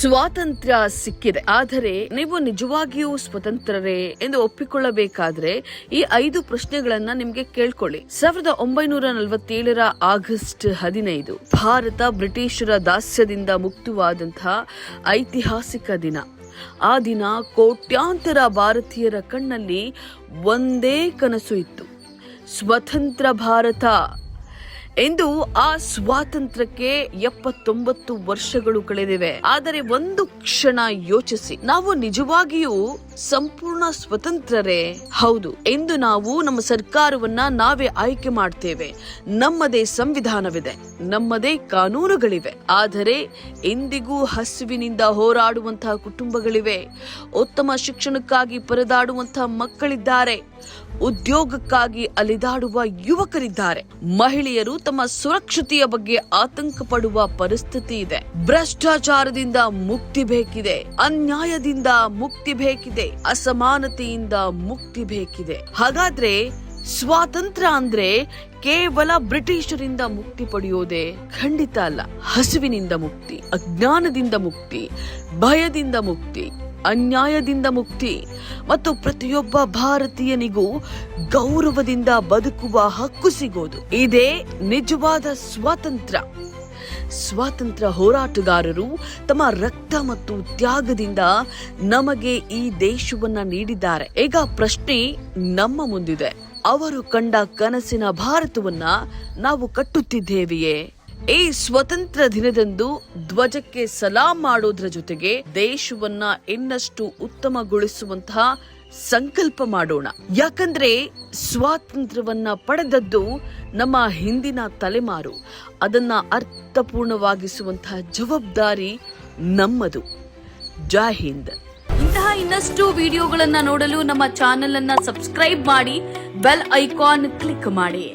ಸ್ವಾತಂತ್ರ್ಯ ಸಿಕ್ಕಿದೆ, ಆದರೆ ನೀವು ನಿಜವಾಗಿಯೂ ಸ್ವತಂತ್ರರೇ ಎಂದು ಒಪ್ಪಿಕೊಳ್ಳಬೇಕಾದ್ರೆ ಈ 5 ಪ್ರಶ್ನೆಗಳನ್ನ ನಿಮ್ಗೆ ಕೇಳ್ಕೊಳ್ಳಿ. 1947 ಆಗಸ್ಟ್ 15 ಭಾರತ ಬ್ರಿಟಿಷರ ದಾಸ್ಯದಿಂದ ಮುಕ್ತವಾದಂತಹ ಐತಿಹಾಸಿಕ ದಿನ. ಆ ದಿನ ಕೋಟ್ಯಾಂತರ ಭಾರತೀಯರ ಕಣ್ಣಲ್ಲಿ ಒಂದೇ ಕನಸು ಇತ್ತು, ಸ್ವತಂತ್ರ ಭಾರತ ಎಂದು. ಆ ಸ್ವಾತಂತ್ರ್ಯಕ್ಕೆ 79 ವರ್ಷಗಳು ಕಳೆದಿವೆ. ಆದರೆ ಒಂದು ಕ್ಷಣ ಯೋಚಿಸಿ, ನಾವು ನಿಜವಾಗಿಯೂ ಸಂಪೂರ್ಣ ಸ್ವತಂತ್ರರೇ? ಹೌದು ಎಂದು ನಾವು ನಮ್ಮ ಸರ್ಕಾರವನ್ನ ನಾವೇ ಆಯ್ಕೆ ಮಾಡ್ತೇವೆ, ನಮ್ಮದೇ ಸಂವಿಧಾನವಿದೆ, ನಮ್ಮದೇ ಕಾನೂನುಗಳಿವೆ. ಆದರೆ ಎಂದಿಗೂ ಹಸಿವಿನಿಂದ ಹೋರಾಡುವಂತಹ ಕುಟುಂಬಗಳಿವೆ, ಉತ್ತಮ ಶಿಕ್ಷಣಕ್ಕಾಗಿ ಪರದಾಡುವಂತಹ ಮಕ್ಕಳಿದ್ದಾರೆ, ಉದ್ಯೋಗಕ್ಕಾಗಿ ಅಲಿದಾಡುವ ಯುವಕರಿದ್ದಾರೆ, ಮಹಿಳೆಯರು ತಮ್ಮ ಸುರಕ್ಷತೆಯ ಬಗ್ಗೆ ಆತಂಕ ಪಡುವ ಪರಿಸ್ಥಿತಿ ಇದೆ. ಭ್ರಷ್ಟಾಚಾರದಿಂದ ಮುಕ್ತಿ ಬೇಕಿದೆ, ಅನ್ಯಾಯದಿಂದ ಮುಕ್ತಿ ಬೇಕಿದೆ, ಅಸಮಾನತೆಯಿಂದ ಮುಕ್ತಿ ಬೇಕಿದೆ. ಹಾಗಾದ್ರೆ ಸ್ವಾತಂತ್ರ್ಯ ಅಂದ್ರೆ ಕೇವಲ ಬ್ರಿಟಿಷರಿಂದ ಮುಕ್ತಿ ಪಡೆಯೋದೇ? ಖಂಡಿತ ಅಲ್ಲ. ಹಸಿವಿನಿಂದ ಮುಕ್ತಿ, ಅಜ್ಞಾನದಿಂದ ಮುಕ್ತಿ, ಭಯದಿಂದ ಮುಕ್ತಿ, ಅನ್ಯಾಯದಿಂದ ಮುಕ್ತಿ ಮತ್ತು ಪ್ರತಿಯೊಬ್ಬ ಭಾರತೀಯನಿಗೂ ಗೌರವದಿಂದ ಬದುಕುವ ಹಕ್ಕು ಸಿಗೋದು, ಇದೇ ನಿಜವಾದ ಸ್ವಾತಂತ್ರ್ಯ. ಸ್ವಾತಂತ್ರ್ಯ ಹೋರಾಟಗಾರರು ತಮ್ಮ ರಕ್ತ ಮತ್ತು ತ್ಯಾಗದಿಂದ ನಮಗೆ ಈ ದೇಶವನ್ನ ನೀಡಿದ್ದಾರೆ. ಈಗ ಪ್ರಶ್ನೆ ನಮ್ಮ ಮುಂದಿದೆ, ಅವರು ಕಂಡ ಕನಸಿನ ಭಾರತವನ್ನ ನಾವು ಕಟ್ಟುತ್ತಿದ್ದೇವೆಯೇ? ಈ ಸ್ವತಂತ್ರ ದಿನದಂದು ಧ್ವಜಕ್ಕೆ ಸಲಾಂ ಮಾಡೋದ್ರ ಜೊತೆಗೆ ದೇಶವನ್ನ ಇನ್ನಷ್ಟು ಉತ್ತಮಗೊಳಿಸುವಂತಹ ಸಂಕಲ್ಪ ಮಾಡೋಣ. ಯಾಕಂದ್ರೆ ಸ್ವಾತಂತ್ರ್ಯವನ್ನ ಪಡೆದದ್ದು ನಮ್ಮ ಹಿಂದಿನ ತಲೆಮಾರು, ಅದನ್ನ ಅರ್ಥಪೂರ್ಣವಾಗಿಸುವಂತಹ ಜವಾಬ್ದಾರಿ ನಮ್ಮದು. ಜೈ ಹಿಂದ್. ಇಂತಹ ಇನ್ನಷ್ಟು ವಿಡಿಯೋಗಳನ್ನ ನೋಡಲು ನಮ್ಮ ಚಾನೆಲ್ ಅನ್ನ ಸಬ್ಸ್ಕ್ರೈಬ್ ಮಾಡಿ, ಬೆಲ್ ಐಕಾನ್ ಕ್ಲಿಕ್ ಮಾಡಿ.